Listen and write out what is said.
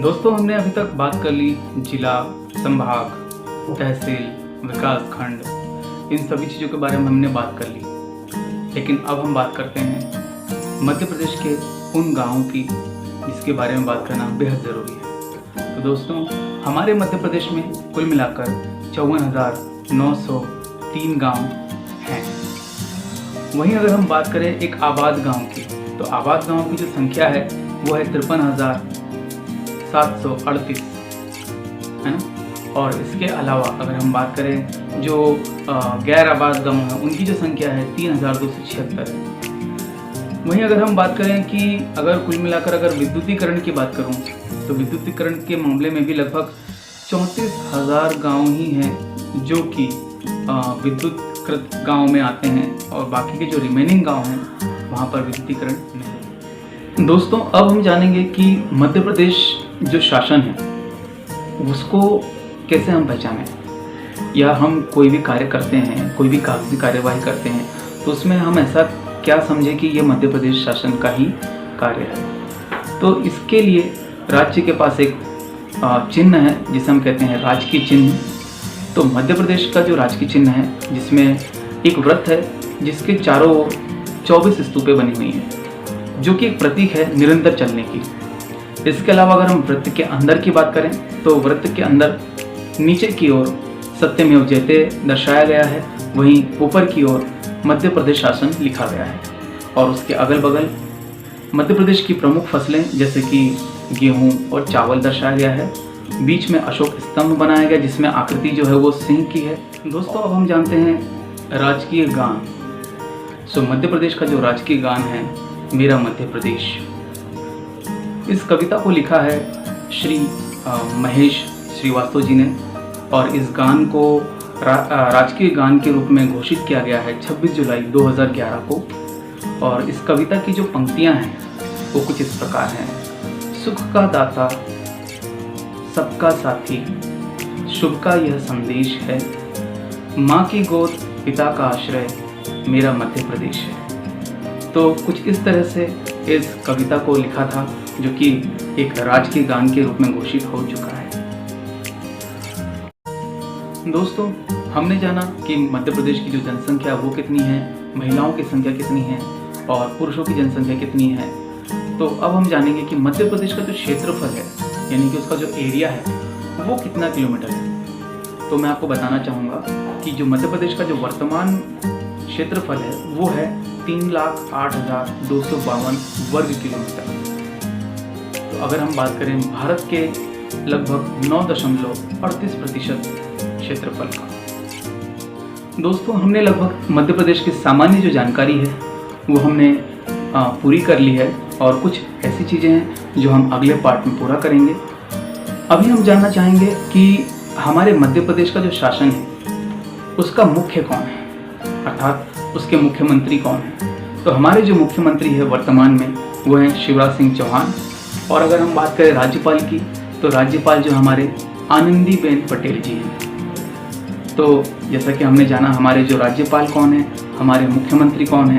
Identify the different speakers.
Speaker 1: दोस्तों, हमने अभी तक बात कर ली जिला, संभाग, तहसील, विकास खंड, इन सभी चीज़ों के बारे में हमने बात कर ली। लेकिन अब हम बात करते हैं मध्य प्रदेश के उन गांवों की जिसके बारे में बात करना बेहद ज़रूरी है। तो दोस्तों, हमारे मध्य प्रदेश में कुल मिलाकर 54,903 गांव हैं। वहीं अगर हम बात करें एक आबाद गांव की, तो आबाद गांव की जो संख्या है वो है 53,738, है ना। और इसके अलावा अगर हम बात करें जो गैर आबाद गांव हैं उनकी जो संख्या है 3,276 है। वहीं अगर हम बात करें कि अगर कुल मिलाकर अगर विद्युतीकरण की बात करूं, तो विद्युतीकरण के मामले में भी लगभग 34,000 गाँव ही हैं जो कि विद्युतकृत गाँव में आते हैं, और बाकी के जो रिमेनिंग गाँव हैं वहाँ पर विद्युतीकरण नहीं। दोस्तों, अब हम जानेंगे कि मध्य प्रदेश जो शासन है उसको कैसे हम पहचानें, या हम कोई भी कार्य करते हैं, कोई भी कागजी कार्यवाही करते हैं, तो उसमें हम ऐसा क्या समझें कि ये मध्य प्रदेश शासन का ही कार्य है। तो इसके लिए राज्य के पास एक चिन्ह है जिसे हम कहते हैं राजकीय चिन्ह। तो मध्य प्रदेश का जो राजकीय चिन्ह है, जिसमें एक वृत्त है जिसके चारों ओर 24 स्तूपें बनी हुई हैं, जो कि एक प्रतीक है निरंतर चलने की। इसके अलावा अगर हम वृत्त के अंदर की बात करें, तो वृत्त के अंदर नीचे की ओर सत्यमेव जयते दर्शाया गया है, वहीं ऊपर की ओर मध्य प्रदेश शासन लिखा गया है, और उसके अगल बगल मध्य प्रदेश की प्रमुख फसलें जैसे कि गेहूं और चावल दर्शाया गया है। बीच में अशोक स्तंभ बनाया गया जिसमें आकृति जो है वो सिंह की है। दोस्तों, अब हम जानते हैं राजकीय गान। मध्य प्रदेश का जो राजकीय गान है मेरा मध्य प्रदेश, इस कविता को लिखा है श्री महेश श्रीवास्तव जी ने, और इस गान को राजकीय गान के रूप में घोषित किया गया है 26 जुलाई 2011 को। और इस कविता की जो पंक्तियां हैं वो कुछ इस प्रकार हैं। सुख का दाता, सबका साथी, शुभ का यह संदेश है, माँ की गोद, पिता का आश्रय, मेरा मध्य प्रदेश है। तो कुछ इस तरह से इस कविता को लिखा था, जो कि एक राजकीय गान के रूप में घोषित हो चुका है। दोस्तों, हमने जाना कि मध्य प्रदेश की जो जनसंख्या वो कितनी है, महिलाओं की संख्या कितनी है और पुरुषों की जनसंख्या कितनी है। तो अब हम जानेंगे कि मध्य प्रदेश का जो क्षेत्रफल है, यानी कि उसका जो एरिया है वो कितना किलोमीटर है। तो मैं आपको बताना चाहूँगा कि जो मध्य प्रदेश का जो वर्तमान क्षेत्रफल है वो है 3,08,252 वर्ग किलोमीटर। तो अगर हम बात करें भारत के लगभग 9.38% क्षेत्रफल का। दोस्तों, हमने लगभग मध्य प्रदेश की सामान्य जो जानकारी है वो हमने पूरी कर ली है, और कुछ ऐसी चीज़ें हैं जो हम अगले पार्ट में पूरा करेंगे। अभी हम जानना चाहेंगे कि हमारे मध्य प्रदेश का जो शासन है उसका मुख्य कौन है, अर्थात उसके मुख्यमंत्री कौन है। तो हमारे जो मुख्यमंत्री है वर्तमान में वो हैं शिवराज सिंह चौहान। और अगर हम बात करें राज्यपाल की, तो राज्यपाल जो हमारे आनंदीबेन पटेल जी हैं। तो जैसा कि हमने जाना हमारे जो राज्यपाल कौन है, हमारे मुख्यमंत्री कौन है,